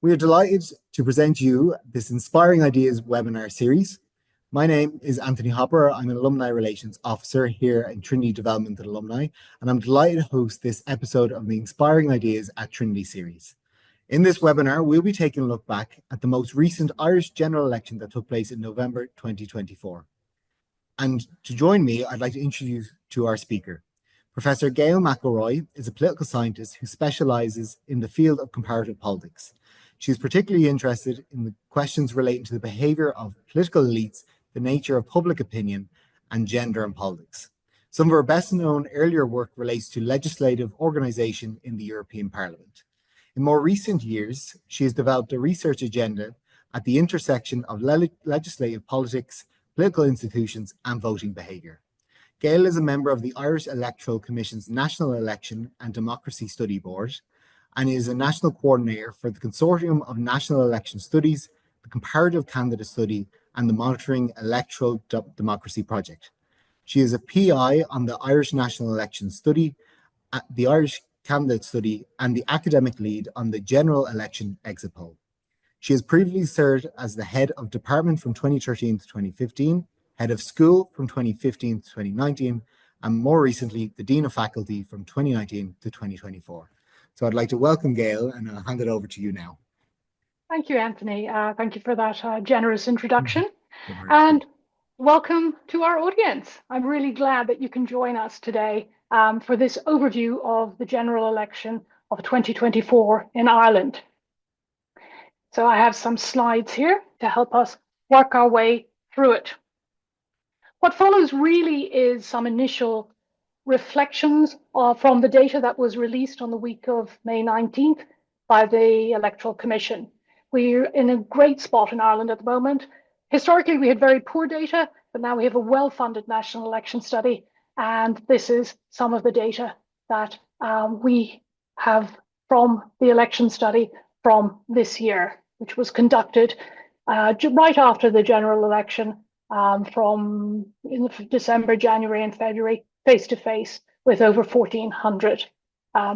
We are delighted to present you this Inspiring Ideas webinar series. My name is Anthony Hopper. I'm an Alumni Relations Officer here in Trinity Development and Alumni, and I'm delighted to host this episode of the Inspiring Ideas at Trinity series. In this webinar, we'll be taking a look back at the most recent Irish general election that took place in November 2024. And to join me, I'd like to introduce to our speaker. Professor Gail McElroy is a political scientist who specialises in the field of comparative politics. She is particularly interested in the questions relating to the behaviour of political elites, the nature of public opinion, and gender in politics. Some of her best-known earlier work relates to legislative organisation in the European Parliament. In more recent years, she has developed a research agenda at the intersection of legislative politics, political institutions, and voting behaviour. Gail is a member of the Irish Electoral Commission's National Election and Democracy Study Board and is a national coordinator for the Consortium of National Election Studies, the Comparative Candidate Study, and the Monitoring Electoral Democracy Project. She is a PI on the Irish National Election Study, the Irish Candidate Study, and the academic lead on the General Election Exit Poll. She has previously served as the head of department from 2013 to 2015, head of school from 2015 to 2019, and more recently, the Dean of Faculty from 2019 to 2024. So I'd like to welcome Gail, and I'll hand it over to you now. Thank you, Anthony. Thank you for that generous introduction. And welcome to our audience. I'm really glad that you can join us today for this overview of the general election of 2024 in Ireland. So I have some slides here to help us work our way through it. What follows really is some initial reflections from the data that was released on the week of May 19th by the Electoral Commission. We're in a great spot in Ireland at the moment. Historically, we had very poor data, but now we have a well-funded national election study, and this is some of the data that we have from the election study from this year, which was conducted right after the general election from in December, January, and February, face-to-face with over 1,400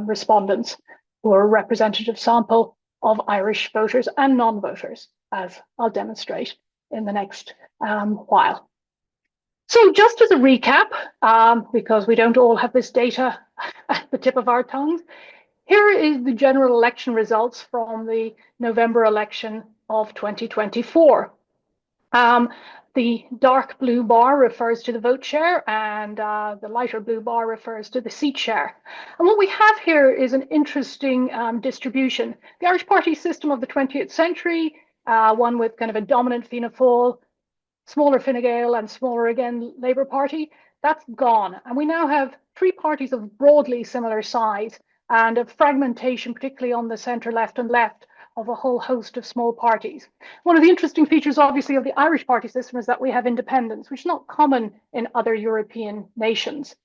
respondents who are a representative sample of Irish voters and non-voters, as I'll demonstrate in the next while. So just as a recap, because we don't all have this data at the tip of our tongues, here is the general election results from the November election of 2024. The dark blue bar refers to the vote share, and the lighter blue bar refers to the seat share. And what we have here is an interesting distribution. The Irish party system of the 20th century, one with kind of a dominant Fianna Fáil, smaller Fine Gael, and smaller again Labour Party, that's gone. And we now have three parties of broadly similar size and a fragmentation, particularly on the centre left and left, of a whole host of small parties. One of the interesting features, obviously, of the Irish party system is that we have independence, which is not common in other European nations.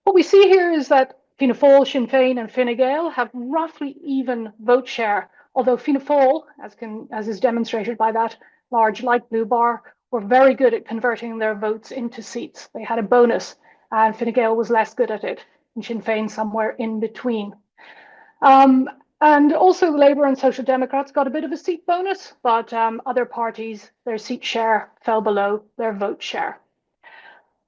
What we see here is that Fianna Fáil, Sinn Féin, and Fine Gael have roughly even vote share, although Fianna Fáil, as is demonstrated by that large light blue bar, were very good at converting their votes into seats. They had a bonus, and Fine Gael was less good at it, and Sinn Féin somewhere in between. And also Labour and Social Democrats got a bit of a seat bonus, but other parties, their seat share fell below their vote share.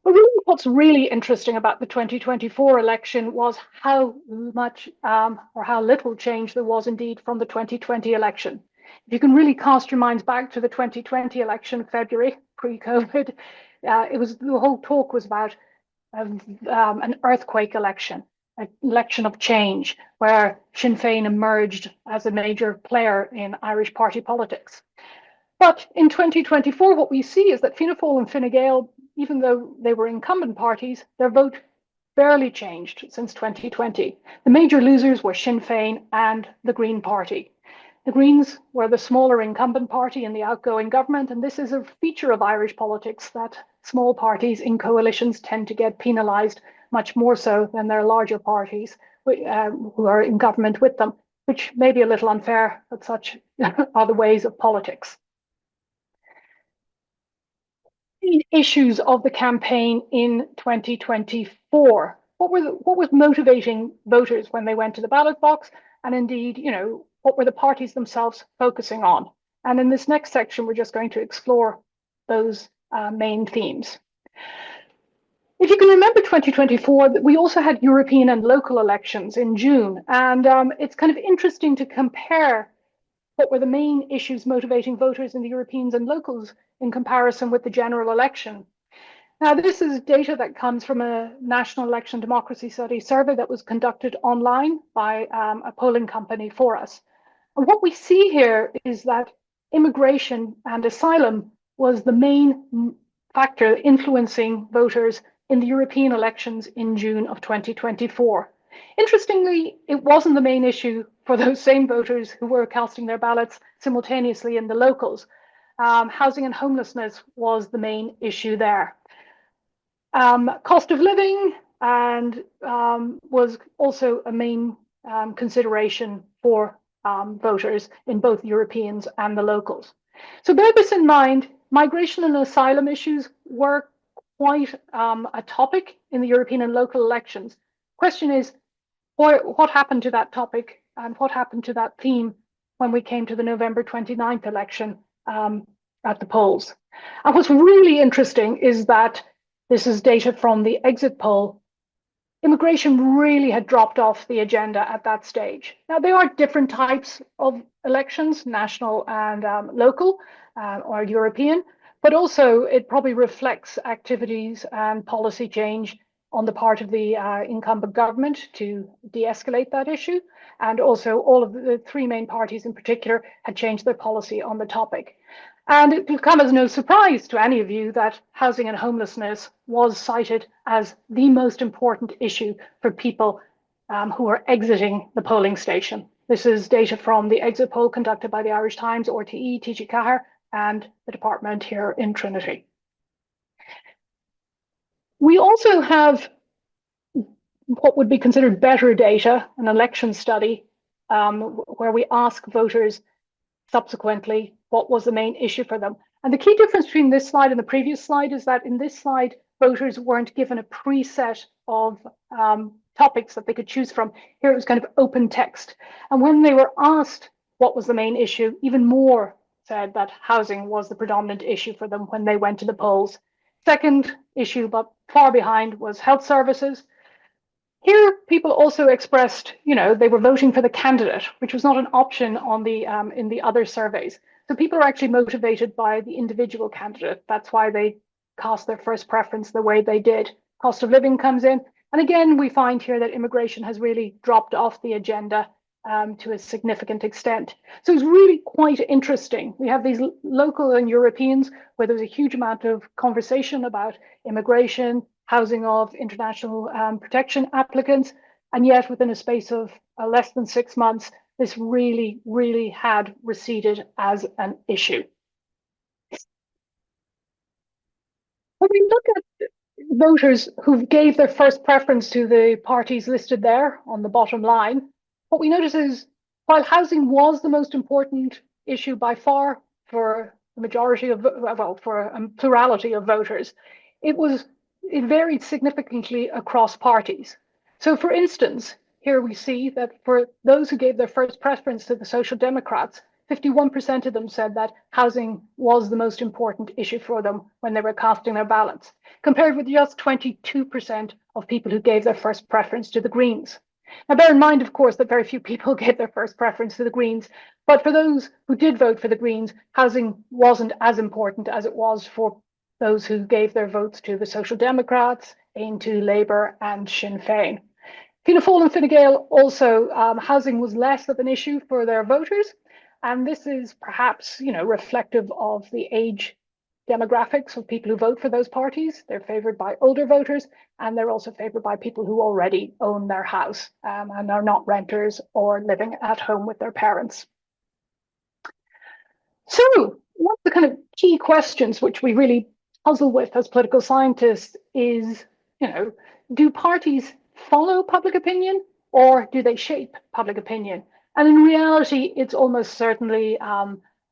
But really, what's really interesting about the 2024 election was how much or how little change there was indeed from the 2020 election. If you can really cast your minds back to the 2020 election, February, pre-COVID, the whole talk was about an earthquake election. An election of change, where Sinn Féin emerged as a major player in Irish party politics. But in 2024, what we see is that Fianna Fáil and Fine Gael, even though they were incumbent parties, their vote barely changed since 2020. The major losers were Sinn Féin and the Green Party. The Greens were the smaller incumbent party in the outgoing government, and this is a feature of Irish politics that small parties in coalitions tend to get penalised much more so than their larger parties who are in government with them, which may be a little unfair, but such are the ways of politics. The issues of the campaign in 2024. What was motivating voters when they went to the ballot box? And indeed, what were the parties themselves focusing on? And in this next section, we're just going to explore those main themes. If you can remember 2024, we also had European and local elections in June. And it's kind of interesting to compare what were the main issues motivating voters in the Europeans and locals in comparison with the general election. Now, this is data that comes from a national election democracy study survey that was conducted online by a polling company for us. And what we see here is that immigration and asylum was the main factor influencing voters in the European elections in June of 2024. Interestingly, it wasn't the main issue for those same voters who were casting their ballots simultaneously in the locals. Housing and homelessness was the main issue there. Cost of living and was also a main consideration for voters in both Europeans and the locals. So bear this in mind, migration and asylum issues were quite a topic in the European and local elections. Question is, what happened to that topic and what happened to that theme when we came to the November 29th election at the polls? And what's really interesting is that this is data from the exit poll. Immigration really had dropped off the agenda at that stage. Now, there are different types of elections, national and local or European, but also it probably reflects activities and policy change on the part of the incumbent government to de-escalate that issue. And also all of the three main parties in particular had changed their policy on the topic. And it will come as no surprise to any of you that housing and homelessness was cited as the most important issue for people who are exiting the polling station. This is data from the exit poll conducted by the Irish Times, RTE, TG Cahir, and the department here in Trinity. We also have what would be considered better data, an election study, where we ask voters subsequently what was the main issue for them. And the key difference between this slide and the previous slide is that in this slide, voters weren't given a preset of topics that they could choose from. Here it was kind of open text. And when they were asked what was the main issue, even more said that housing was the predominant issue for them when they went to the polls. Second issue, but far behind, was health services. Here, people also expressed, they were voting for the candidate, which was not an option on the in the other surveys. So people are actually motivated by the individual candidate. That's why they cast their first preference the way they did. Cost of living comes in. And again, we find here that immigration has really dropped off the agenda to a significant extent. So it's really quite interesting. We have these local and Europeans where there's a huge amount of conversation about immigration, housing of international protection applicants, and yet within a space of less than 6 months, this really, really had receded as an issue. When we look at voters who gave their first preference to the parties listed there on the bottom line, what we notice is while housing was the most important issue by far for the majority of, well, for a plurality of voters, it varied significantly across parties. So for instance, here we see that for those who gave their first preference to the Social Democrats, 51% of them said that housing was the most important issue for them when they were casting their ballots, compared with just 22% of people who gave their first preference to the Greens. Now, bear in mind, of course, that very few people gave their first preference to the Greens, but for those who did vote for the Greens, housing wasn't as important as it was for those who gave their votes to the Social Democrats, Aon to Labour and Sinn Féin. Fianna Fáil and Fine Gael also, housing was less of an issue for their voters, and this is perhaps, reflective of the age demographics of people who vote for those parties. They're favoured by older voters, and they're also favoured by people who already own their house and are not renters or living at home with their parents. So one of the kind of key questions which we really puzzle with as political scientists is, do parties follow public opinion or do they shape public opinion? And in reality, it's almost certainly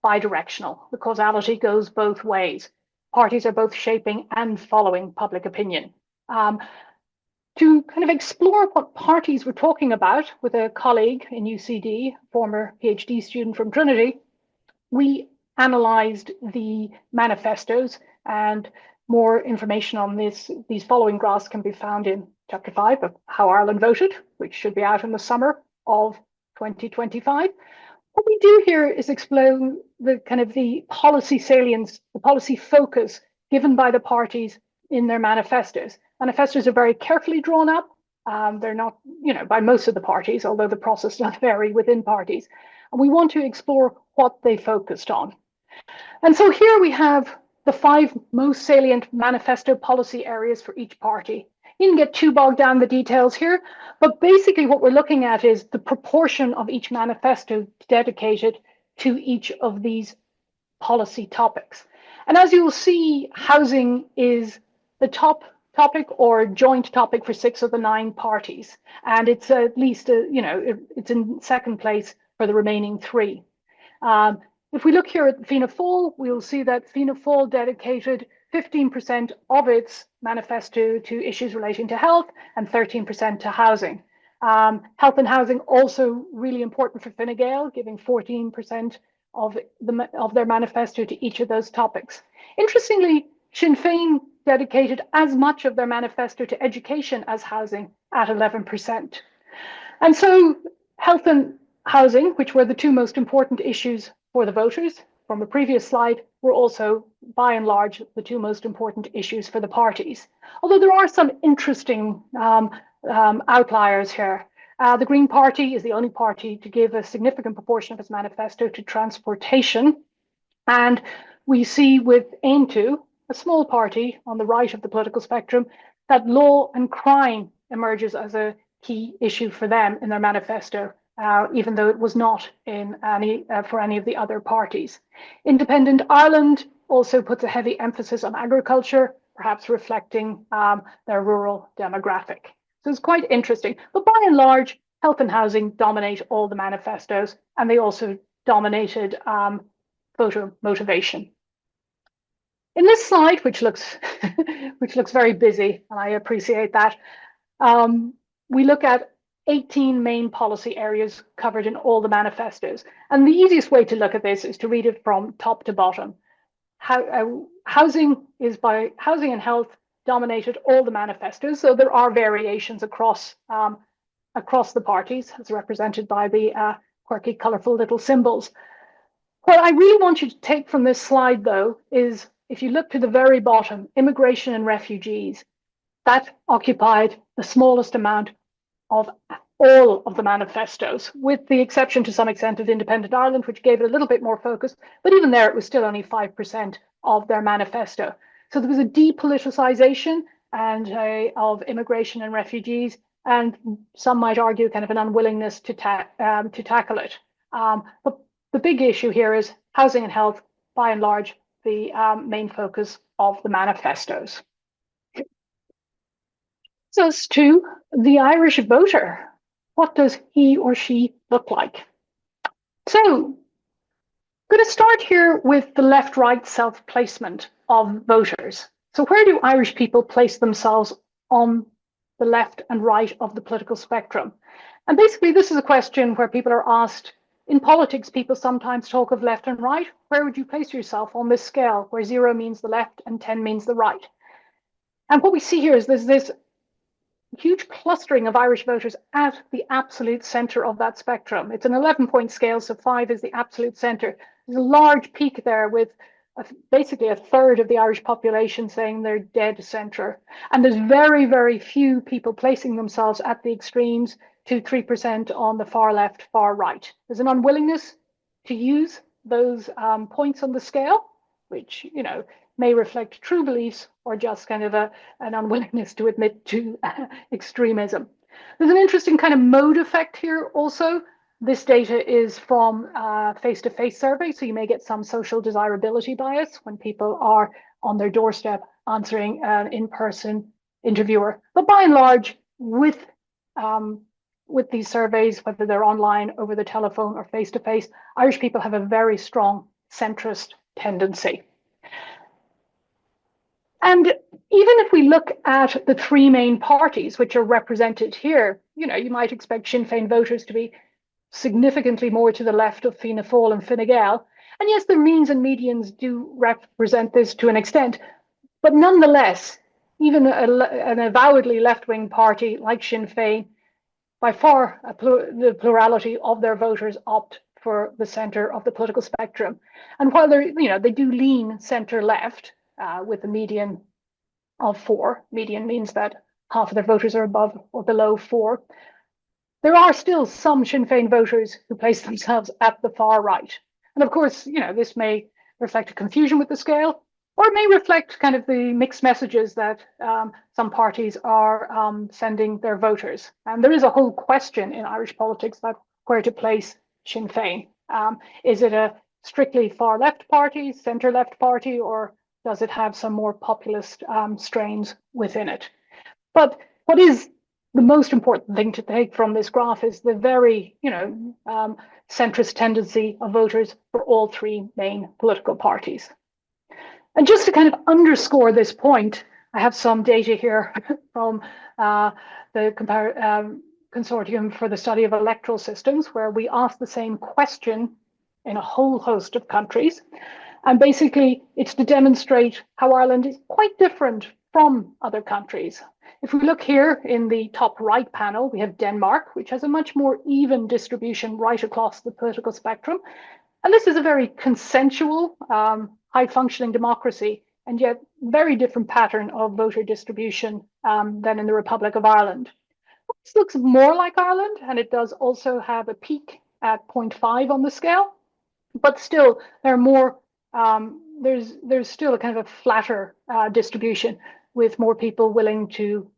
bidirectional. The causality goes both ways. Parties are both shaping and following public opinion. To kind of explore what parties we're talking about with a colleague in UCD, former PhD student from Trinity, we analysed the manifestos, and more information on these following graphs can be found in Chapter 5 of How Ireland Voted, which should be out in the summer of 2025. What we do here is explain the kind of the policy salience, the policy focus given by the parties in their manifestos. Manifestos are very carefully drawn up. They're not, by most of the parties, although the process does vary within parties. And we want to explore what they focused on. And so here we have the 5 most salient manifesto policy areas for each party. You can get too bogged down the details here, but basically what we're looking at is the proportion of each manifesto dedicated to each of these policy topics. And as you will see, housing is the top topic or joint topic for 6 of the 9 parties. And it's at least, it's in second place for the remaining 3. If we look here at Fianna Fáil, we'll see that Fianna Fáil dedicated 15% of its manifesto to issues relating to health and 13% to housing. Health and housing also really important for Fine Gael, giving 14% of their manifesto to each of those topics. Interestingly, Sinn Féin dedicated as much of their manifesto to education as housing at 11%. And so health and housing, which were the 2 most important issues for the voters from a previous slide, were also, by and large, the 2 most important issues for the parties. Although there are some interesting outliers here. The Green Party is the only party to give a significant proportion of its manifesto to transportation. And we see with Aontú, a small party on the right of the political spectrum, that law and crime emerges as a key issue for them in their manifesto, even though it was not in for any of the other parties. Independent Ireland also puts a heavy emphasis on agriculture, perhaps reflecting their rural demographic. So it's quite interesting. But by and large, health and housing dominate all the manifestos, and they also dominated voter motivation. In this slide, which looks very busy, and I appreciate that, we look at 18 main policy areas covered in all the manifestos. And the easiest way to look at this is to read it from top to bottom. Housing and health dominated all the manifestos, so there are variations across the parties, as represented by the quirky, colorful little symbols. What I really want you to take from this slide, though, is if you look to the very bottom, immigration and refugees, that occupied the smallest amount of all of the manifestos, with the exception to some extent of Independent Ireland, which gave it a little bit more focus. But even there, it was still only 5% of their manifesto. So there was a depoliticization of immigration and refugees, and some might argue kind of an unwillingness to tackle it. But the big issue here is housing and health, by and large, the main focus of the manifestos. So as to the Irish voter, what does he or she look like? So I'm going to start here with the left-right self-placement of voters. So where do Irish people place themselves on the left and right of the political spectrum? And basically, this is a question where people are asked, in politics, people sometimes talk of left and right. Where would you place yourself on this scale, where 0 means the left and 10 means the right? And what we see here is there's this huge clustering of Irish voters at the absolute center of that spectrum. It's an 11-point scale, so 5 is the absolute center. There's a large peak there with basically a third of the Irish population saying they're dead center. And there's very, very few people placing themselves at the extremes, 2-3% on the far left, far right. There's an unwillingness to use those points on the scale, which, may reflect true beliefs or just kind of an unwillingness to admit to extremism. There's an interesting kind of mode effect here also. This data is from face-to-face survey, so you may get some social desirability bias when people are on their doorstep answering an in-person interviewer. But by and large, with these surveys, whether they're online, over the telephone, or face-to-face, Irish people have a very strong centrist tendency. And even if we look at the three main parties which are represented here, you might expect Sinn Féin voters to be significantly more to the left of Fianna Fáil and Fine Gael. And yes, the means and medians do represent this to an extent, but nonetheless, even an avowedly left-wing party like Sinn Féin, by far the plurality of their voters opt for the center of the political spectrum. And while they do lean center-left with a median of 4, median means that half of their voters are above or below 4, there are still some Sinn Féin voters who place themselves at the far right. And of course, this may reflect a confusion with the scale, or it may reflect kind of the mixed messages that some parties are sending their voters. And there is a whole question in Irish politics about where to place Sinn Féin. Is it a strictly far left party, centre left party, or does it have some more populist strains within it? But what is the most important thing to take from this graph is the very, centrist tendency of voters for all three main political parties. And just to kind of underscore this point, I have some data here from the Consortium for the Study of Electoral Systems, where we asked the same question in a whole host of countries. And basically, it's to demonstrate how Ireland is quite different from other countries. If we look here in the top right panel, we have Denmark, which has a much more even distribution right across the political spectrum. And this is a very consensual, high-functioning democracy, and yet very different pattern of voter distribution than in the Republic of Ireland. This looks more like Ireland, and it does also have a peak at 0.5 on the scale, but still there are more. There's still a kind of a flatter distribution, with more people willing to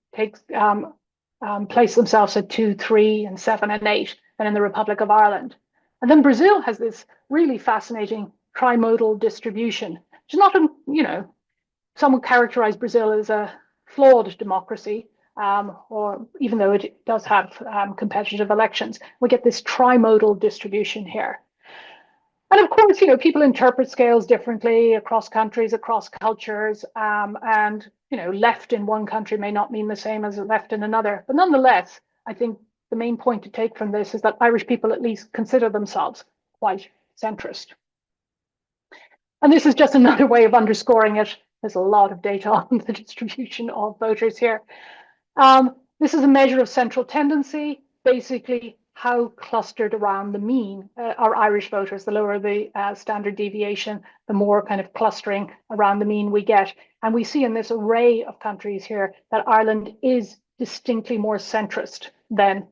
place themselves at 2, 3, and 7, and 8 than in the Republic of Ireland. And then Brazil has this really fascinating trimodal distribution, which is not some would characterize Brazil as a flawed democracy, or even though it does have competitive elections, we get this trimodal distribution here. And of course, people interpret scales differently across countries, across cultures, and left in one country may not mean the same as left in another. But nonetheless, I think the main point to take from this is that Irish people at least consider themselves quite centrist. And this is just another way of underscoring it. There's a lot of data on the distribution of voters here. This is a measure of central tendency, basically how clustered around the mean are Irish voters. The lower the standard deviation, the more kind of clustering around the mean we get. And we see in this array of countries here that Ireland is distinctly more centrist than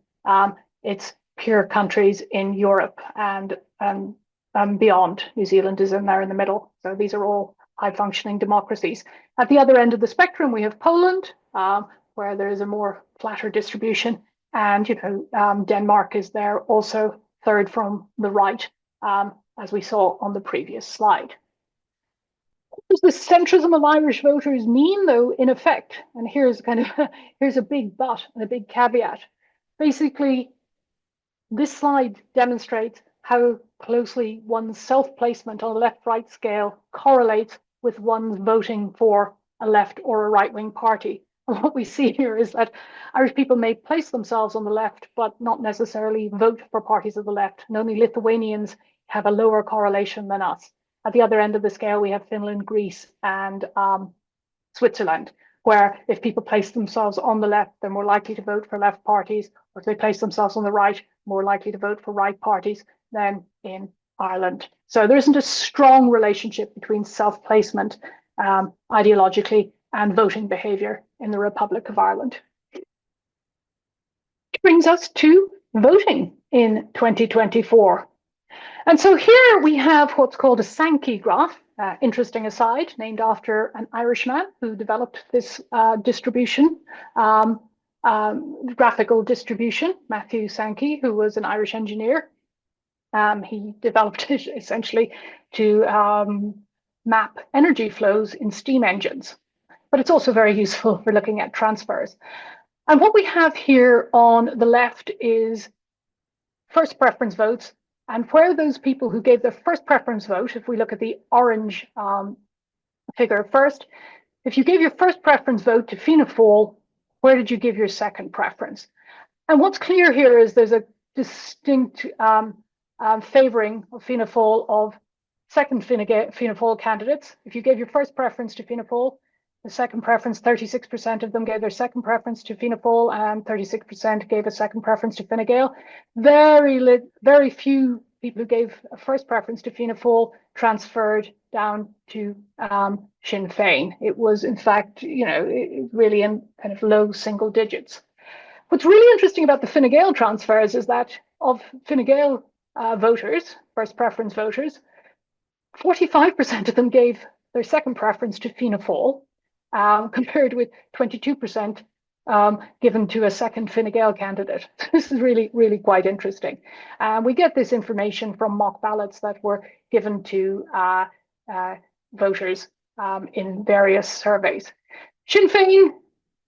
its peer countries in Europe and beyond. New Zealand is in there in the middle. So these are all high-functioning democracies. At the other end of the spectrum, we have Poland, where there is a more flatter distribution. And Denmark is there also third from the right, as we saw on the previous slide. What does the centrism of Irish voters mean, though, in effect? And here's a big but and a big caveat. Basically, this slide demonstrates how closely one's self-placement on a left-right scale correlates with one's voting for a left or a right-wing party. And what we see here is that Irish people may place themselves on the left, but not necessarily vote for parties of the left. And only Lithuanians have a lower correlation than us. At the other end of the scale, we have Finland, Greece, and Switzerland, where if people place themselves on the left, they're more likely to vote for left parties, or if they place themselves on the right, more likely to vote for right parties than in Ireland. So there isn't a strong relationship between self-placement ideologically and voting behaviour in the Republic of Ireland. Which brings us to voting in 2024. And so here we have what's called a Sankey graph, interesting aside, named after an Irishman who developed this distribution, graphical distribution, Matthew Sankey, who was an Irish engineer. He developed it essentially to map energy flows in steam engines. But it's also very useful for looking at transfers. And what we have here on the left is first preference votes, and where those people who gave their first preference vote, if we look at the orange figure first, if you gave your first preference vote to Fianna Fáil, where did you give your second preference? And what's clear here is there's a distinct favouring of Fianna Fáil of second Fianna Fáil candidates. If you gave your first preference to Fianna Fáil, the second preference, 36% of them gave their second preference to Fianna Fáil, and 36% gave a second preference to Fine Gael. Very few people who gave a first preference to Fianna Fáil transferred down to Sinn Féin. It was, in fact, really in kind of low single digits. What's really interesting about the Fine Gael transfers is that of Fine Gael voters, first preference voters, 45% of them gave their second preference to Fianna Fáil, compared with 22% given to a second Fine Gael candidate. This is really, really quite interesting. We get this information from mock ballots that were given to voters in various surveys. Sinn Féin,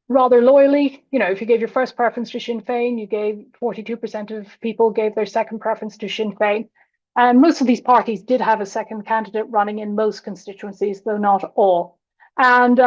rather loyally, if you gave your first preference to Sinn Féin, you gave 42% of people gave their second preference to Sinn Féin. And most of these parties did have a second candidate running in most constituencies, though not all. And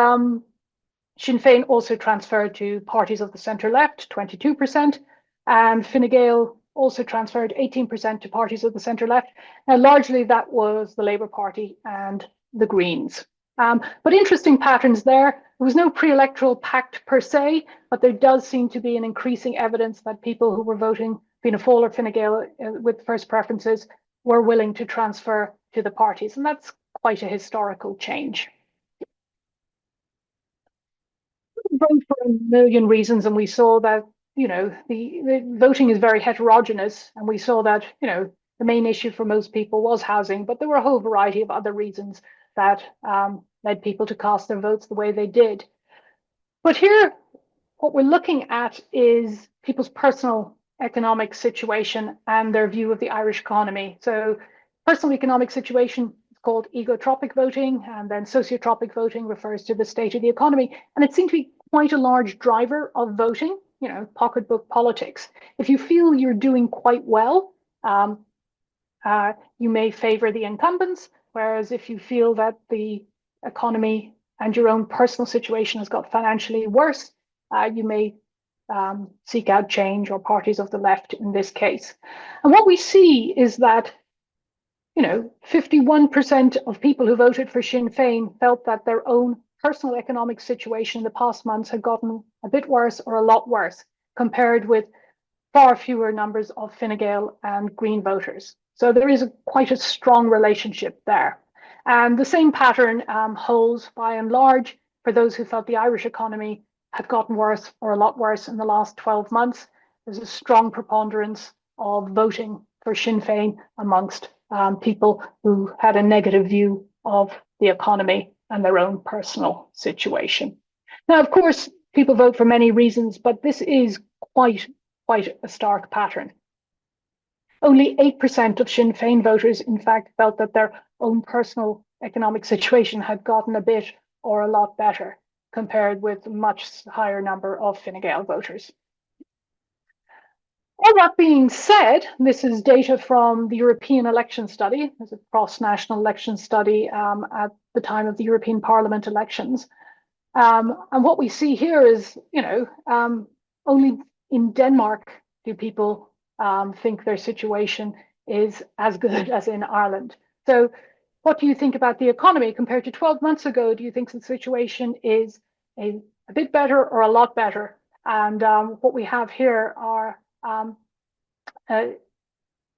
Sinn Féin also transferred to parties of the centre-left, 22%, and Fine Gael also transferred 18% to parties of the centre-left. Now, largely that was the Labour Party and the Greens. But interesting patterns there. There was no pre-electoral pact per se, but there does seem to be an increasing evidence that people who were voting Fianna Fáil or Fine Gael with first preferences were willing to transfer to the parties, and that's quite a historical change. We vote for a million reasons, and we saw that the voting is very heterogeneous, and we saw that the main issue for most people was housing, but there were a whole variety of other reasons that led people to cast their votes the way they did. But here, what we're looking at is people's personal economic situation and their view of the Irish economy. So personal economic situation is called egotropic voting, and then sociotropic voting refers to the state of the economy. And it seemed to be quite a large driver of voting, pocketbook politics. If you feel you're doing quite well, you may favor the incumbents, whereas if you feel that the economy and your own personal situation has got financially worse, you may seek out change, or parties of the left in this case. And what we see is that 51% of people who voted for Sinn Féin felt that their own personal economic situation in the past months had gotten a bit worse or a lot worse, compared with far fewer numbers of Fine Gael and Green voters. So there is quite a strong relationship there. And the same pattern holds by and large for those who felt the Irish economy had gotten worse or a lot worse in the last 12 months. There's a strong preponderance of voting for Sinn Féin amongst people who had a negative view of the economy and their own personal situation. Now, of course, people vote for many reasons, but this is quite a stark pattern. Only 8% of Sinn Féin voters, in fact, felt that their own personal economic situation had gotten a bit or a lot better, compared with a much higher number of Fine Gael voters. All that being said, this is data from the European election study. It's a cross-national election study at the time of the European Parliament elections. And what we see here is, only in Denmark do people think their situation is as good as in Ireland. So what do you think about the economy compared to 12 months ago? Do you think the situation is a bit better or a lot better? And what we have here are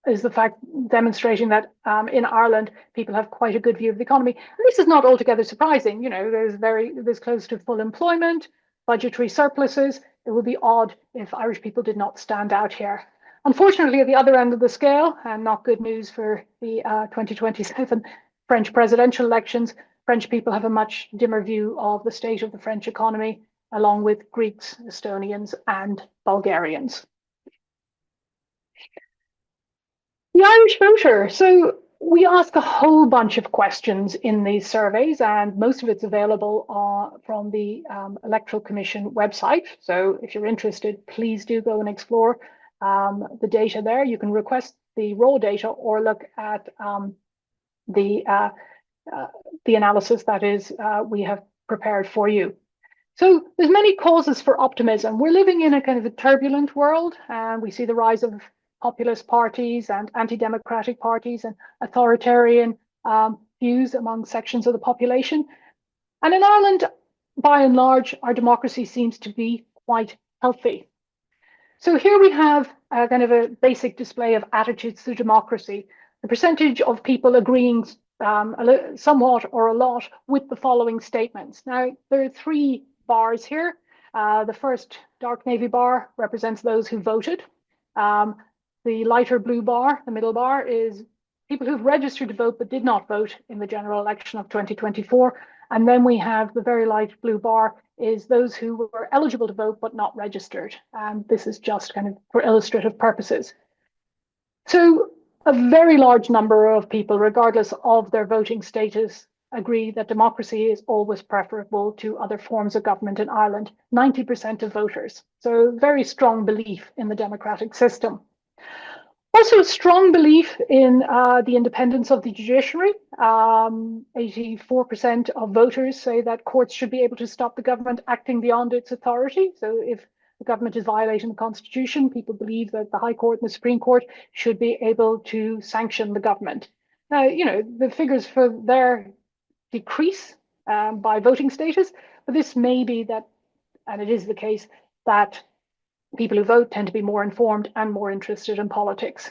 is the fact demonstrating that in Ireland, people have quite a good view of the economy. And this is not altogether surprising. There's close to full employment, budgetary surpluses. It would be odd if Irish people did not stand out here. Unfortunately, at the other end of the scale, and not good news for the 2027 French presidential elections, French people have a much dimmer view of the state of the French economy, along with Greeks, Estonians, and Bulgarians. The Irish voter. So we ask a whole bunch of questions in these surveys, and most of it's available from the Electoral Commission website. So if you're interested, please do go and explore the data there. You can request the raw data or look at the analysis that is we have prepared for you. So there's many causes for optimism. We're living in a kind of a turbulent world, and we see the rise of populist parties and anti-democratic parties and authoritarian views among sections of the population. And in Ireland, by and large, our democracy seems to be quite healthy. So here we have a kind of a basic display of attitudes to democracy. The percentage of people agreeing somewhat or a lot with the following statements. Now, there are three bars here. The first dark navy bar represents those who voted. The lighter blue bar, the middle bar, is people who've registered to vote but did not vote in the general election of 2024. And then we have the very light blue bar is those who were eligible to vote but not registered. And this is just kind of for illustrative purposes. So a very large number of people, regardless of their voting status, agree that democracy is always preferable to other forms of government in Ireland. 90% of voters. So very strong belief in the democratic system. Also a strong belief in the independence of the judiciary. 84% of voters say that courts should be able to stop the government acting beyond its authority. So if the government is violating the Constitution, people believe that the High Court and the Supreme Court should be able to sanction the government. Now, you know, the figures for their decrease by voting status, but this may be that, and it is the case, that people who vote tend to be more informed and more interested in politics.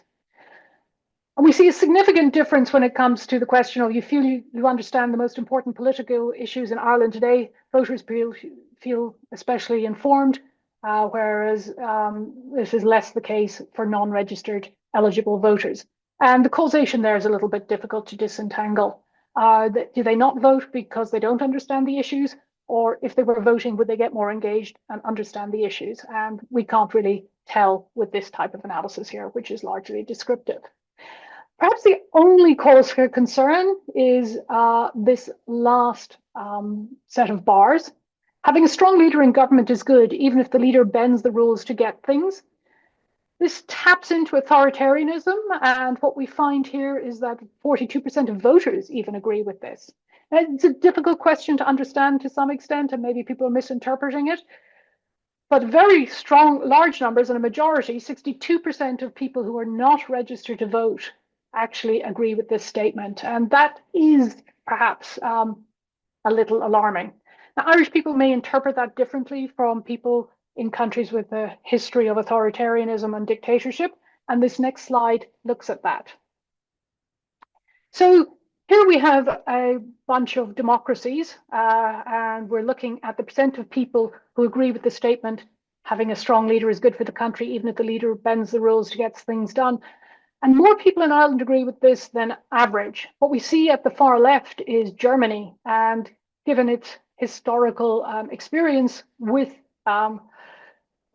And we see a significant difference when it comes to the question of you feel you understand the most important political issues in Ireland today. Voters feel especially informed, whereas this is less the case for non-registered eligible voters. And the causation there is a little bit difficult to disentangle. Do they not vote because they don't understand the issues? Or if they were voting, would they get more engaged and understand the issues? And we can't really tell with this type of analysis here, which is largely descriptive. Perhaps the only cause for concern is this last set of bars. Having a strong leader in government is good, even if the leader bends the rules to get things. This taps into authoritarianism, and what we find here is that 42% of voters even agree with this. It's a difficult question to understand to some extent, and maybe people are misinterpreting it. But very strong, large numbers and a majority, 62% of people who are not registered to vote actually agree with this statement. And that is perhaps a little alarming. Now, Irish people may interpret that differently from people in countries with a history of authoritarianism and dictatorship. And this next slide looks at that. So here we have a bunch of democracies, and we're looking at the percent of people who agree with the statement, having a strong leader is good for the country, even if the leader bends the rules to get things done. And more people in Ireland agree with this than average. What we see at the far left is Germany, and given its historical experience with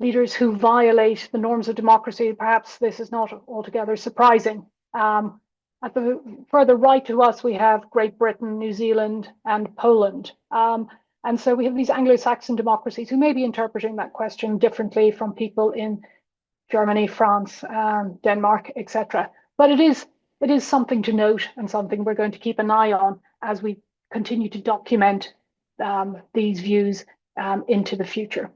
leaders who violate the norms of democracy, perhaps this is not altogether surprising. At the further right to us, we have Great Britain, New Zealand, and Poland. And so we have these Anglo-Saxon democracies who may be interpreting that question differently from people in Germany, France, Denmark, etc. But it is something to note and something we're going to keep an eye on as we continue to document these views into the future.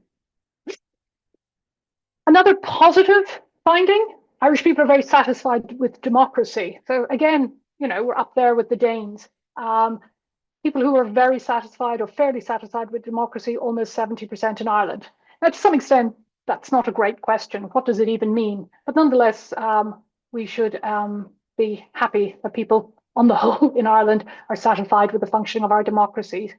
Another positive finding, Irish people are very satisfied with democracy. So again, you know, we're up there with the Danes. People who are very satisfied or fairly satisfied with democracy, almost 70% in Ireland. Now, to some extent, that's not a great question. What does it even mean? But nonetheless, we should be happy that people on the whole in Ireland are satisfied with the functioning of our democracies.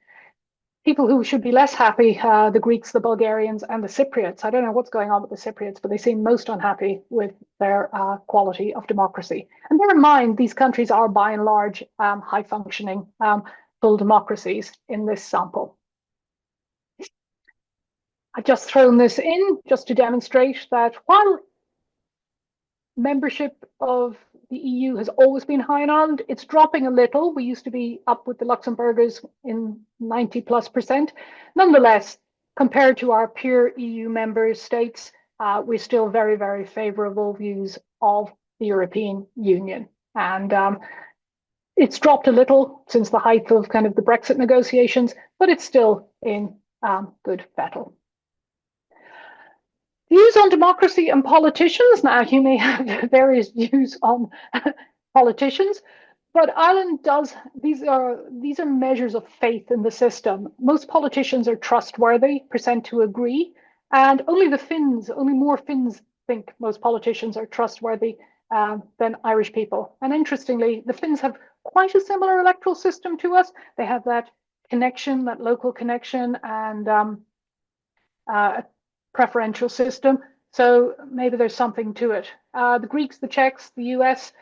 People who should be less happy, the Greeks, the Bulgarians, and the Cypriots. I don't know what's going on with the Cypriots, but they seem most unhappy with their quality of democracy. And bear in mind, these countries are by and large high-functioning full democracies in this sample. I've just thrown this in just to demonstrate that while membership of the EU has always been high in Ireland, it's dropping a little. We used to be up with the Luxembourgers in 90+%. Nonetheless, compared to our peer EU member states, we're still very, very favorable views of the European Union. And It's dropped a little since the height of kind of the Brexit negotiations, but it's still in good fettle. Views on democracy and politicians. Now, you may have various views on politicians, but Ireland does, these are measures of faith in the system. Most politicians are trustworthy, percent to agree, and only more Finns think most politicians are trustworthy than Irish people. And interestingly, the Finns have quite a similar electoral system to us. They have that connection, that local connection, and preferential system. So maybe there's something to it. The Greeks, the Czechs, the US,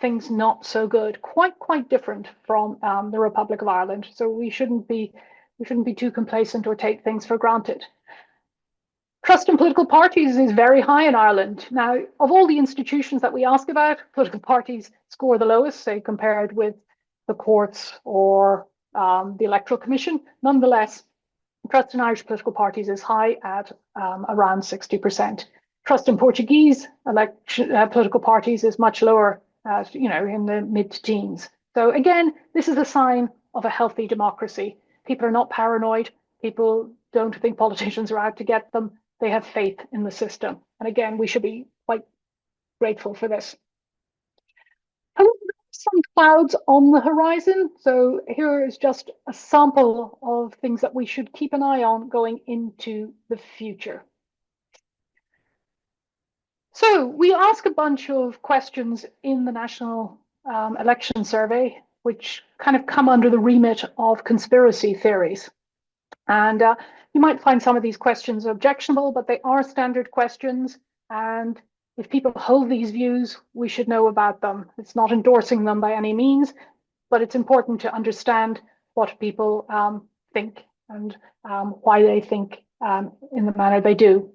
things not so good. Quite different from the Republic of Ireland. So we shouldn't be too complacent or take things for granted. Trust in political parties is very high in Ireland. Now, of all the institutions that we ask about, political parties score the lowest, say, compared with the courts or the Electoral Commission. Nonetheless, trust in Irish political parties is high at around 60%. Trust in Portuguese political parties is much lower, in the mid-teens. So again, this is a sign of a healthy democracy. People are not paranoid. People don't think politicians are out to get them. They have faith in the system. And again, we should be quite grateful for this. However, some clouds on the horizon. So here is just a sample of things that we should keep an eye on going into the future. So we ask a bunch of questions in the National Election Survey, which kind of come under the remit of conspiracy theories. And you might find some of these questions objectionable, but they are standard questions. And if people hold these views, we should know about them. It's not endorsing them by any means, but it's important to understand what people think and why they think in the manner they do.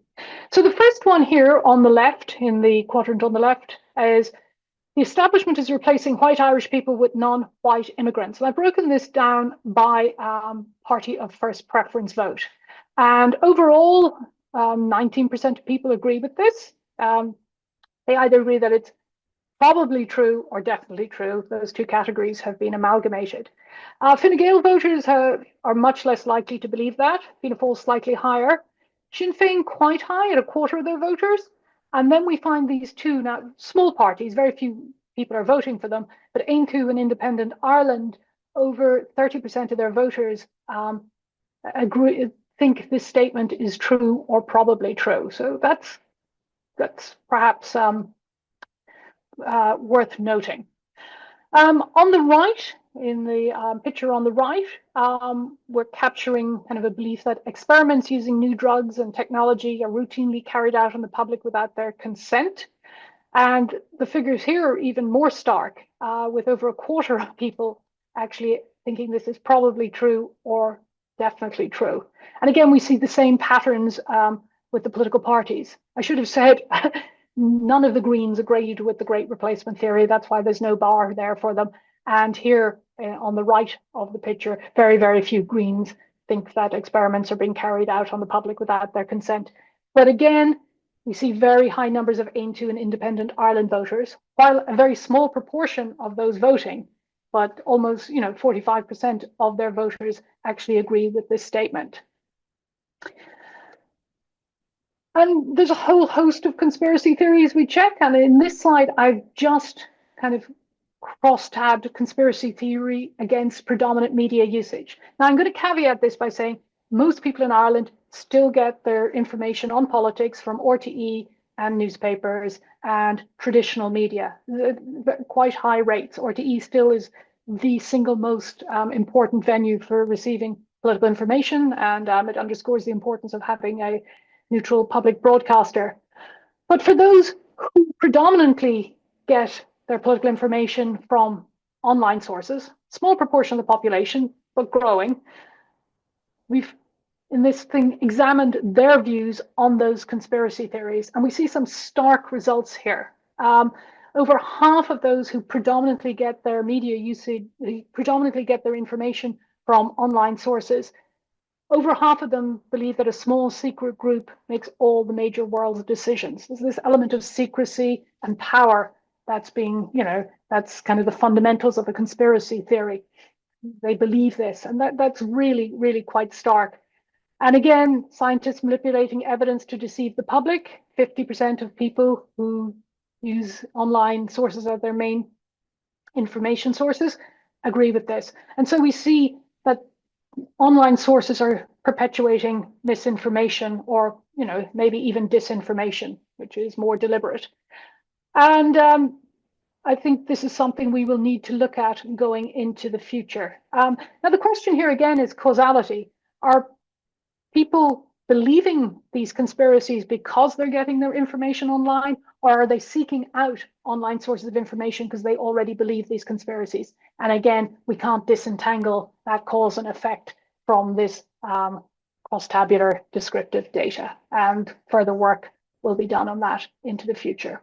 So the first one here on the left, in the quadrant on the left, is the establishment is replacing white Irish people with non-white immigrants. And I've broken this down by party of first preference vote. And overall, 19% of people agree with this. They either agree that it's probably true or definitely true. Those two categories have been amalgamated. Fine Gael voters are much less likely to believe that. Fianna Fáil slightly higher. Sinn Féin quite high at a quarter of their voters. And then we find these two now small parties, very few people are voting for them, but Aontú and Independent Ireland, over 30% of their voters think this statement is true or probably true. So that's perhaps worth noting. On the right, in the picture on the right, we're capturing kind of a belief that experiments using new drugs and technology are routinely carried out on the public without their consent. And the figures here are even more stark, with over a quarter of people actually thinking this is probably true or definitely true. And again, we see the same patterns with the political parties. I should have said none of the Greens agreed with the Great Replacement theory. That's why there's no bar there for them. And here on the right of the picture, very, very few Greens think that experiments are being carried out on the public without their consent. But again, we see very high numbers of Aontú and Independent Ireland voters, while a very small proportion of those voting, but almost 45% of their voters actually agree with this statement. And there's a whole host of conspiracy theories we check. And in this slide, I've just kind of cross-tabbed conspiracy theory against predominant media usage. Now, I'm going to caveat this by saying most people in Ireland still get their information on politics from RTE and newspapers and traditional media, quite high rates. RTE still is the single most important venue for receiving political information, and it underscores the importance of having a neutral public broadcaster. But for those who predominantly get their political information from online sources, small proportion of the population, but growing, we've in this thing examined their views on those conspiracy theories, and we see some stark results here. Over half of those who predominantly get their media usage, predominantly get their information from online sources, over half of them believe that a small secret group makes all the major world's decisions. There's this element of secrecy and power that's being, That's kind of the fundamentals of a conspiracy theory. They believe this, and that's really, really quite stark. And again, scientists manipulating evidence to deceive the public. 50% of people who use online sources as their main information sources agree with this. And so we see that online sources are perpetuating misinformation, or maybe even disinformation, which is more deliberate. And I think this is something we will need to look at going into the future. Now, the question here again is causality. Are people believing these conspiracies because they're getting their information online, or are they seeking out online sources of information because they already believe these conspiracies? And again, we can't disentangle that cause and effect from this cross-tabular descriptive data, and further work will be done on that into the future.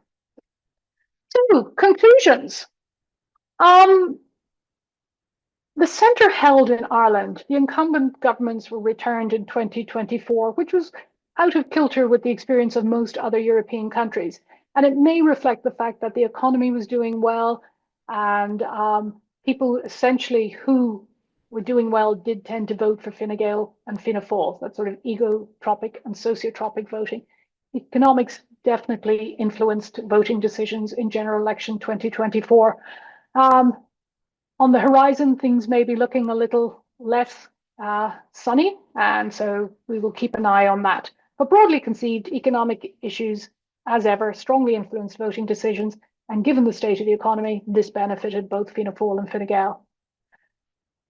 So, conclusions. The centre held in Ireland. The incumbent governments were returned in 2024, which was out of kilter with the experience of most other European countries. And it may reflect the fact that the economy was doing well, and people essentially who were doing well did tend to vote for Fine Gael and Fianna Fáil, that sort of egotropic and sociotropic voting. Economics definitely influenced voting decisions in general election 2024. On the horizon, things may be looking a little less sunny, and so we will keep an eye on that. But broadly conceived, economic issues, as ever, strongly influenced voting decisions, and given the state of the economy, this benefited both Fianna Fáil and Fine Gael.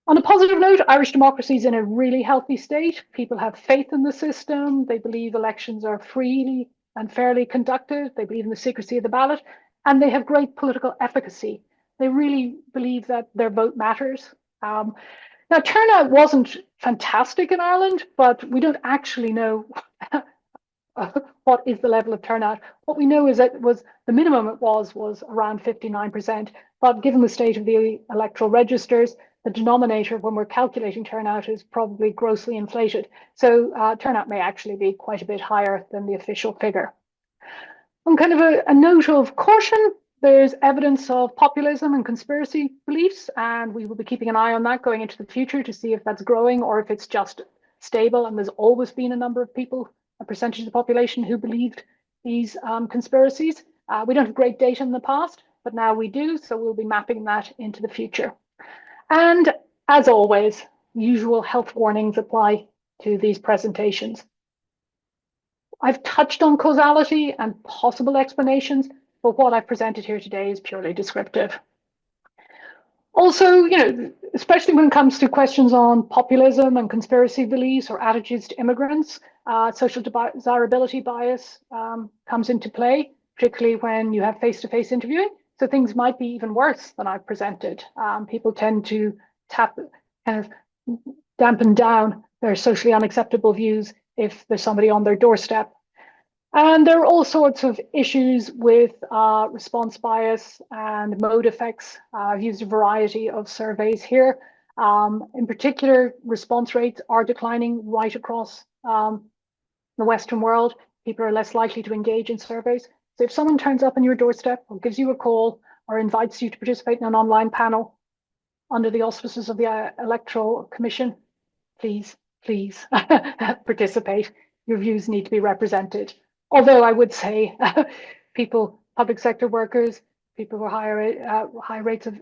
On a positive note, Irish democracy is in a really healthy state. People have faith in the system. They believe elections are freely and fairly conducted. They believe in the secrecy of the ballot, and they have great political efficacy. They really believe that their vote matters. Now, turnout wasn't fantastic in Ireland, but we don't actually know what is the level of turnout. What we know is that the minimum it was around 59%. But given the state of the electoral registers, the denominator when we're calculating turnout is probably grossly inflated. So turnout may actually be quite a bit higher than the official figure. On kind of a note of caution, there's evidence of populism and conspiracy beliefs, and we will be keeping an eye on that going into the future to see if that's growing or if it's just stable. And there's always been a number of people, a percentage of the population, who believed these conspiracies. We don't have great data in the past, but now we do, so we'll be mapping that into the future. And as always, usual health warnings apply to these presentations. I've touched on causality and possible explanations, but what I've presented here today is purely descriptive. Also, especially when it comes to questions on populism and conspiracy beliefs or attitudes to immigrants, social desirability bias comes into play, particularly when you have face-to-face interviewing. So things might be even worse than I've presented. People tend to dampen down their socially unacceptable views if there's somebody on their doorstep. And there are all sorts of issues with response bias and mode effects. I've used a variety of surveys here. In particular, response rates are declining right across the Western world. People are less likely to engage in surveys. So if someone turns up on your doorstep or gives you a call or invites you to participate in an online panel under the auspices of the Electoral Commission, please participate. Your views need to be represented. Although I would say people, public sector workers, people with high rates of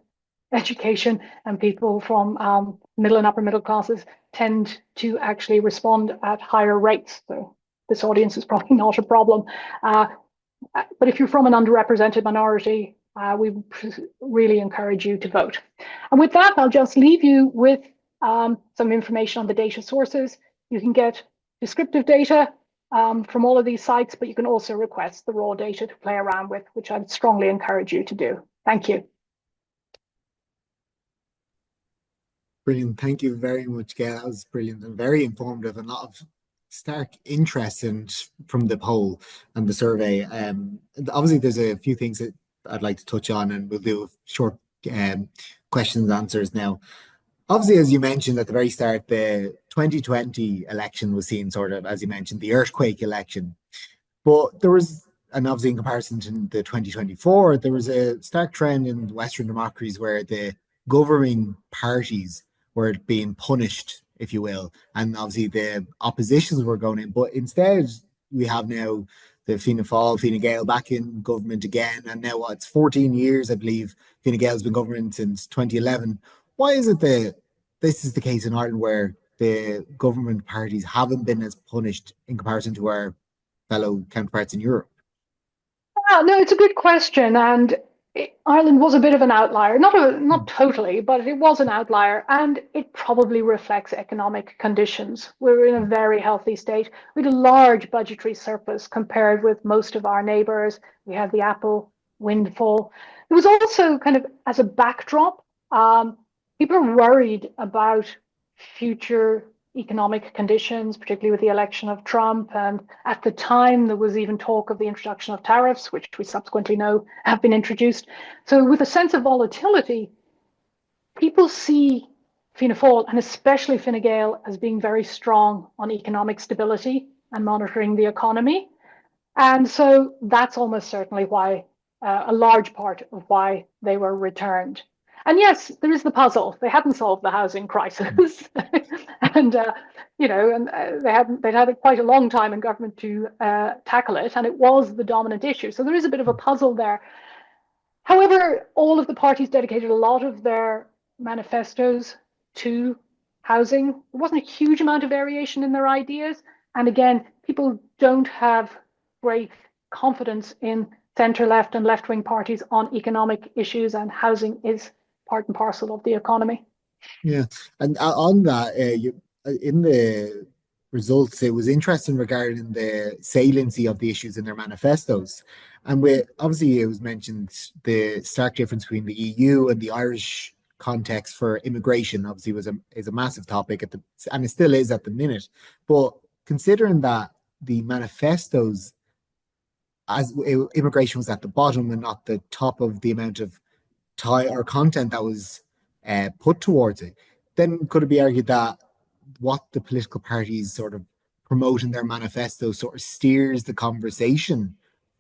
education, and people from middle and upper middle classes tend to actually respond at higher rates. So this audience is probably not a problem. But if you're from an underrepresented minority, we really encourage you to vote. And with that, I'll just leave you with some information on the data sources. You can get descriptive data from all of these sites, but you can also request the raw data to play around with, which I'd strongly encourage you to do. Thank you. Brilliant. Thank you very much, Gail. That was brilliant and very informative, and a lot of stark interest from the poll and the survey. Obviously, there's a few things that I'd like to touch on, and we'll do short questions and answers now. Obviously, as you mentioned at the very start, the 2020 election was seen sort of, as you mentioned, the earthquake election. But there was and obviously in comparison to the 2024, there was a stark trend in Western democracies where the governing parties were being punished, if you will, and obviously the oppositions were going in. But instead, we have now the Fianna Fáil, Fine Gael back in government again, and now it's 14 years, I believe. Fine Gael's been governing since 2011. Why is it that this is the case in Ireland where the government parties haven't been as punished in comparison to our fellow counterparts in Europe? No, it's a good question, and Ireland was a bit of an outlier. Not totally, but it was an outlier, and it probably reflects economic conditions. We're in a very healthy state. We had a large budgetary surplus compared with most of our neighbours. We had the Apple windfall. It was also kind of as a backdrop. People are worried about future economic conditions, particularly with the election of Trump. And at the time, there was even talk of the introduction of tariffs, which we subsequently know have been introduced. So, with a sense of volatility, people see Fianna Fáil and especially Fine Gael as being very strong on economic stability and monitoring the economy. And so that's almost certainly why a large part of why they were returned. And yes, there is the puzzle. They hadn't solved the housing crisis, and they'd had quite a long time in government to tackle it, and it was the dominant issue. So there is a bit of a puzzle there. However, all of the parties dedicated a lot of their manifestos to housing. There wasn't a huge amount of variation in their ideas, and again, people don't have great confidence in centre left and left wing parties on economic issues, and housing is part and parcel of the economy. Yeah, and on that, in the results, it was interesting regarding the saliency of the issues in their manifestos, and obviously it was mentioned the stark difference between the EU and the Irish context for immigration. Obviously, is a massive topic and it still is at the minute. But considering that the manifestos as immigration was at the bottom and not the top of the amount of tie or content that was put towards it, then could it be argued that what the political parties sort of promote in their manifesto sort of steers the conversation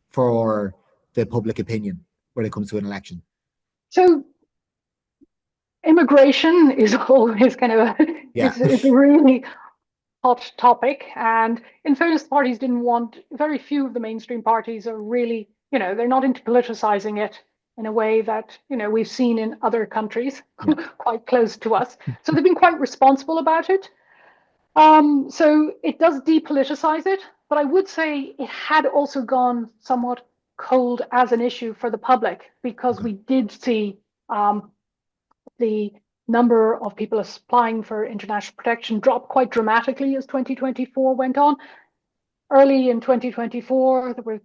for the public opinion when it comes to an election? So immigration is always kind of it's a really hot topic. And in fairness, the parties didn't want, very few of the mainstream parties are really, they're not into politicizing it in a way that, we've seen in other countries quite close to us. So they've been quite responsible about it. So it does depoliticize it, but I would say it had also gone somewhat cold as an issue for the public because we did see the number of people applying for international protection dropped quite dramatically as 2024 went on. Early in 2024, there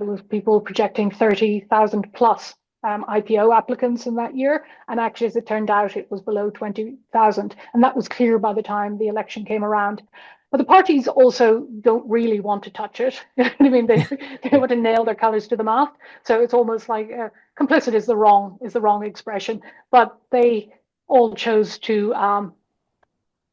was people projecting 30,000 plus IPO applicants in that year, and actually, as it turned out, it was below 20,000, and that was clear by the time the election came around. But the parties also don't really want to touch it. I mean, they want to nail their colours to the mast. So it's almost like complicit is the wrong expression. But they all chose to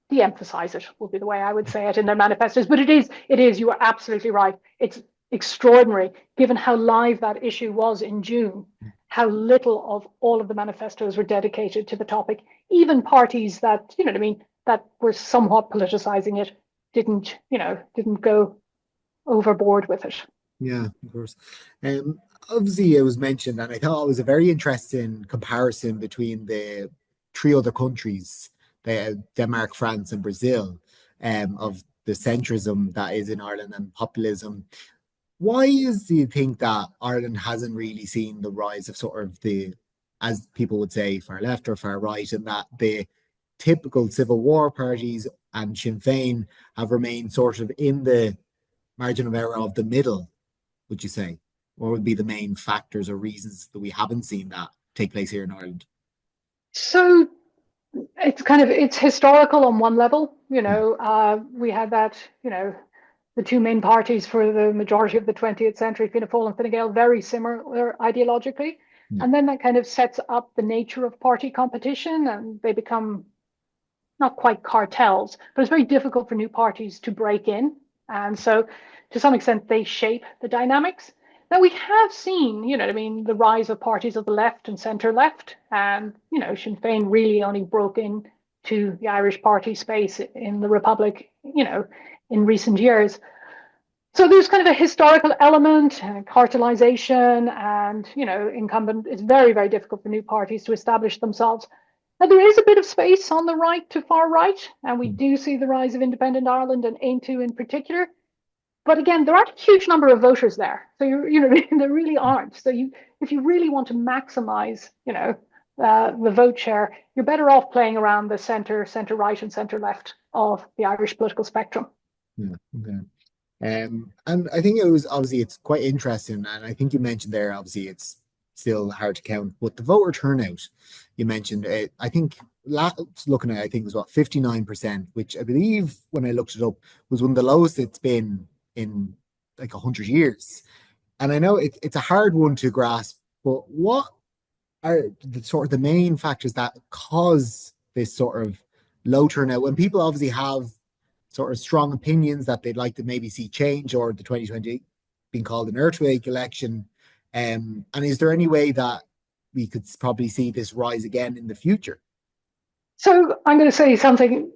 de-emphasize it, would be the way I would say it in their manifestos. But it is. You are absolutely right. It's extraordinary, given how live that issue was in June, how little of all of the manifestos were dedicated to the topic. Even parties that, that were somewhat politicizing it didn't go overboard with it. Yeah, of course. Obviously, it was mentioned, and I thought it was a very interesting comparison between the three other countries, Denmark, France, and Brazil, of the centrism that is in Ireland and populism. Why do you think that Ireland hasn't really seen the rise of sort of as people would say, far left or far right, and that the typical civil war parties and Sinn Féin have remained sort of in the margin of error of the middle, would you say? What would be the main factors or reasons that we haven't seen that take place here in Ireland? So it's historical on one level. We had that, the two main parties for the majority of the 20th century, Fianna Fáil and Fine Gael, very similar ideologically. And then that kind of sets up the nature of party competition, and they become not quite cartels, but it's very difficult for new parties to break in. And so to some extent, they shape the dynamics. Now we have seen, the rise of parties of the left and centre left, and Sinn Féin really only broke into the Irish party space in the Republic, in recent years. So there's kind of a historical element, cartelisation, and incumbent. It's very, very difficult for new parties to establish themselves. Now there is a bit of space on the right to far right, and we do see the rise of Independent Ireland and Aontú in particular. But again, there aren't a huge number of voters there, so there really aren't. So if you really want to maximise, the vote share, you're better off playing around the centre right, and centre left of the Irish political spectrum. Yeah. Okay. And I think it was obviously it's quite interesting, and I think you mentioned there obviously it's still hard to count, but the voter turnout you mentioned, I think looking at it, I think it was what 59%, which I believe when I looked it up was one of the lowest it's been in like 100 years. And I know it's a hard one to grasp, but what are the sort of the main factors that cause this sort of low turnout when people obviously have sort of strong opinions that they'd like to maybe see change, or the 2020 being called an earthquake election? And is there any way that we could probably see this rise again in the future? So I'm going to say something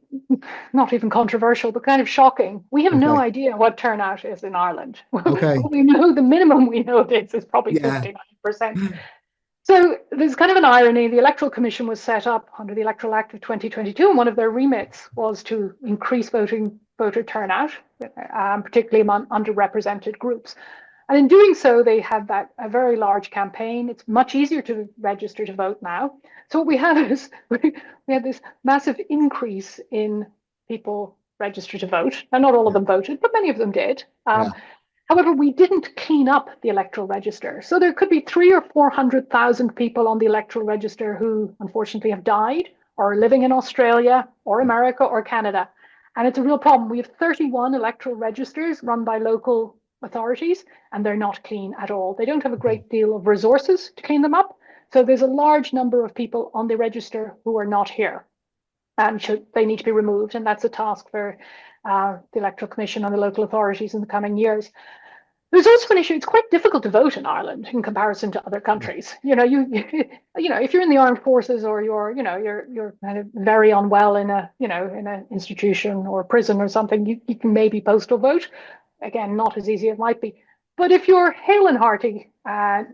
not even controversial, but kind of shocking. We have no Okay. idea what turnout is in Ireland. Okay. We know the minimum we know this is probably Yeah. 59%. So there's kind of an irony. The Electoral Commission was set up under the Electoral Act of 2022, and one of their remits was to increase voter turnout, particularly among underrepresented groups. And in doing so, they had a very large campaign. It's much easier to register to vote now. So what we have is we had this massive increase in people registered to vote. And not all of Yeah. them voted, but many of them did. Yeah. However, we didn't clean up the electoral register. So there could be 300,000 or 400,000 people on the electoral register who unfortunately have died or are living in Australia or America or Canada. And it's a real problem. We have 31 electoral registers run by local authorities, and they're not clean at all. They don't have a great deal of resources to clean them up. So there's a large number of people on the register who are not here, and they need to be removed. And that's a task for the Electoral Commission and the local authorities in the coming years. There's also an issue. It's quite difficult to vote in Ireland in comparison to other countries. If you're in the armed forces, or you're kind of very unwell in an institution or a prison or something, you can maybe postal vote. Again, not as easy as it might be. But if you're hale and hearty,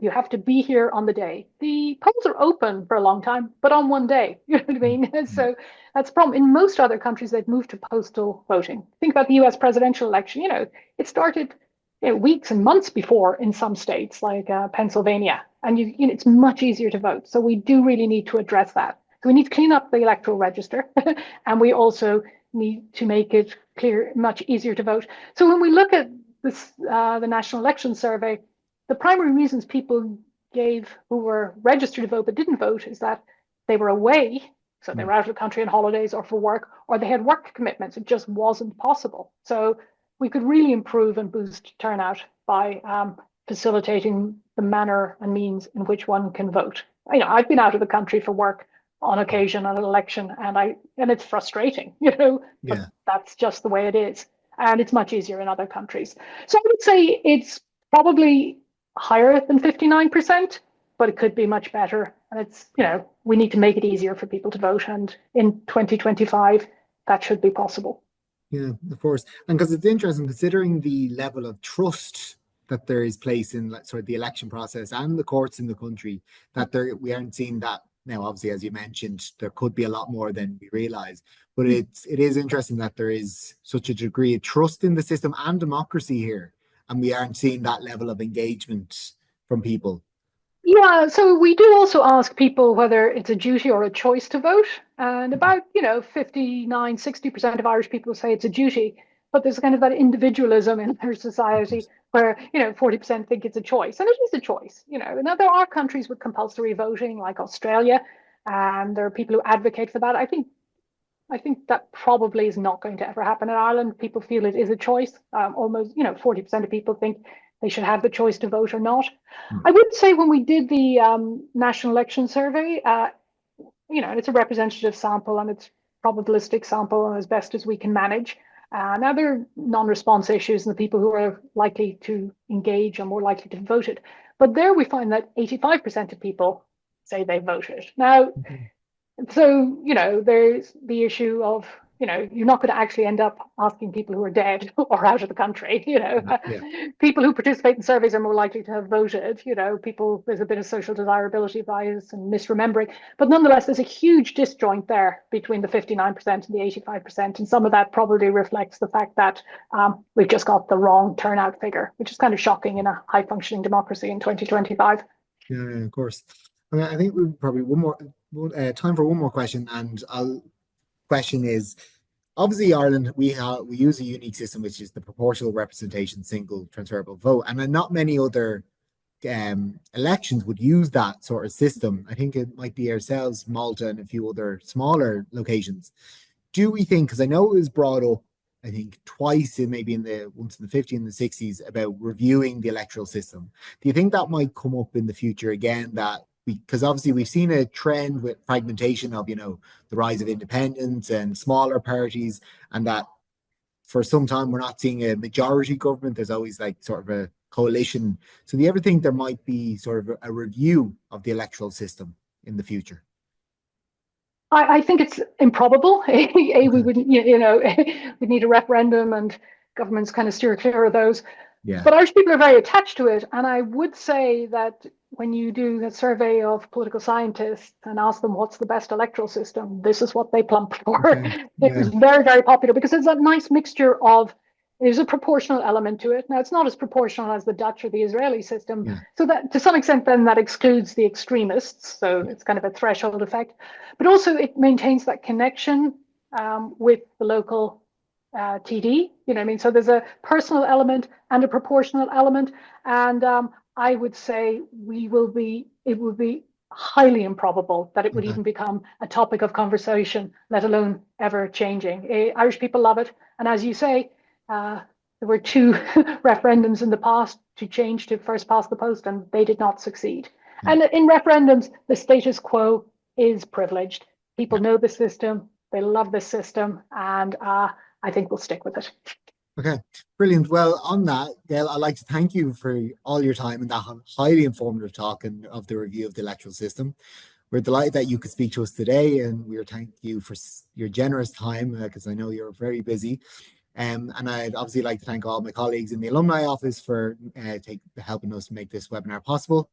you have to be here on the day. The polls are open for a long time, but on one day. You know what I mean? So that's a problem. In most other countries, they've moved to postal voting. Think about the US presidential election. It started weeks and months before in some states like Pennsylvania, and it's much easier to vote. So we do really need to address that. So we need to clean up the electoral register, and we also need to make it clear, much easier to vote. So when we look at this, the National Election Survey, the primary reasons people gave who were registered to vote but didn't vote is that they were away, so they were out of the country on holidays or for work, or they had work commitments. It just wasn't possible. So we could really improve and boost turnout by facilitating the manner and means in which one can vote. I've been out of the country for work on occasion on an election, and it's frustrating, but that's just the way it is. And it's much easier in other countries. So I would say it's probably higher than 59%, but it could be much better. And it's, we need to make it easier for people to vote. And in 2025, that should be possible. Yeah, of course. And because it's interesting considering the level of trust that there is placed in sort of the election process and the courts in the country, that we aren't seeing that now. Obviously, as you mentioned, there could be a lot more than we realize. But it is interesting that there is such a degree of trust in the system and democracy here, and we aren't seeing that level of engagement from people. Yeah, so we do also ask people whether it's a duty or a choice to vote. And about, 59, 60% of Irish people say it's a duty, but there's kind of that individualism in our society where, 40% think it's a choice. And it is a choice, Now, there are countries with compulsory voting like Australia, and there are people who advocate for that. I think that probably is not going to ever happen in Ireland. People feel it is a choice. Almost, 40% of people think they should have the choice to vote or not. I would say when we did the National Election Survey, and it's a representative sample and it's probabilistic sample as best as we can manage. Now, there are non-response issues, and the people who are likely to engage are more likely to vote it. But there we find that 85% of people say they voted. Now, Mhm. so, there's the issue of, you're not going to actually end up asking people who are dead or out of the country. Yeah. People who participate in surveys are more likely to have voted. People, there's a bit of social desirability bias and misremembering. But nonetheless, there's a huge disjoint there between the 59% and the 85%. And some of that probably reflects the fact that we've just got the wrong turnout figure, which is kind of shocking in a high functioning democracy in 2025. Yeah, of course. I think we probably time for one more question, and I'll question is obviously Ireland we use a unique system which is the proportional representation single transferable vote, and not many other elections would use that sort of system. I think it might be ourselves, Malta, and a few other smaller locations. Do we think, because I know it was brought up, I think twice in maybe in the once in the 50s and the 60s about reviewing the electoral system. Do you think that might come up in the future again? That because obviously we've seen a trend with fragmentation of, the rise of independents and smaller parties, and that for some time we're not seeing a majority government. There's always like sort of a coalition. So do you ever think there might be sort of a review of the electoral system in the future? I think it's improbable. We Okay. wouldn't, we need a referendum, and governments kind of steer clear of those. Yeah. But Irish people are very attached to it. And I would say that when you do a survey of political scientists and ask them what's the best electoral system, this is what they plump for. Okay. It was Yeah. very, very popular because it's a nice mixture of, there's a proportional element to it. Now, it's not as proportional as the Dutch or the Israeli system. Yeah. So that to some extent, then that excludes the extremists. So Yeah. it's kind of a threshold effect. But also it maintains that connection with the local TD. You know what I mean? So there's a personal element and a proportional element. And I would say it would be highly improbable that it would Okay. even become a topic of conversation, let alone ever changing. Irish people love it. And as you say, there were two referendums in the past to change to first past the post, and they did not succeed. Yeah. And in referendums, the status quo is privileged. People Yeah. know the system, they love the system, and I think we'll stick with it. Okay, brilliant. Well, on that, Gail, I'd like to thank you for all your time and that highly informative talk and of the review of the electoral system. We're delighted that you could speak to us today, and we thank you for your generous time because I know you're very busy. And I'd obviously like to thank all my colleagues in the alumni office for helping us make this webinar possible.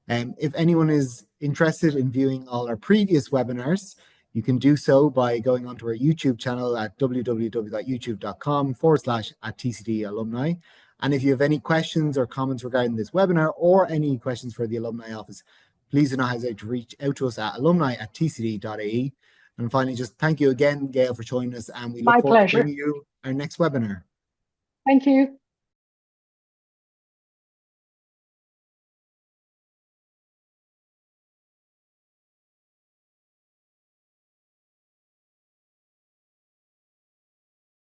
If anyone is interested in viewing all our previous webinars, you can do so by going onto our YouTube channel at www.youtube.com/@TCD alumni. And if you have any questions or comments regarding this webinar or any questions for the alumni office, please do not hesitate to reach out to us at alumni@tcd.ie. And finally, just thank you again, Gail, for joining us, and we look My forward to pleasure. bringing you our next webinar. Thank you.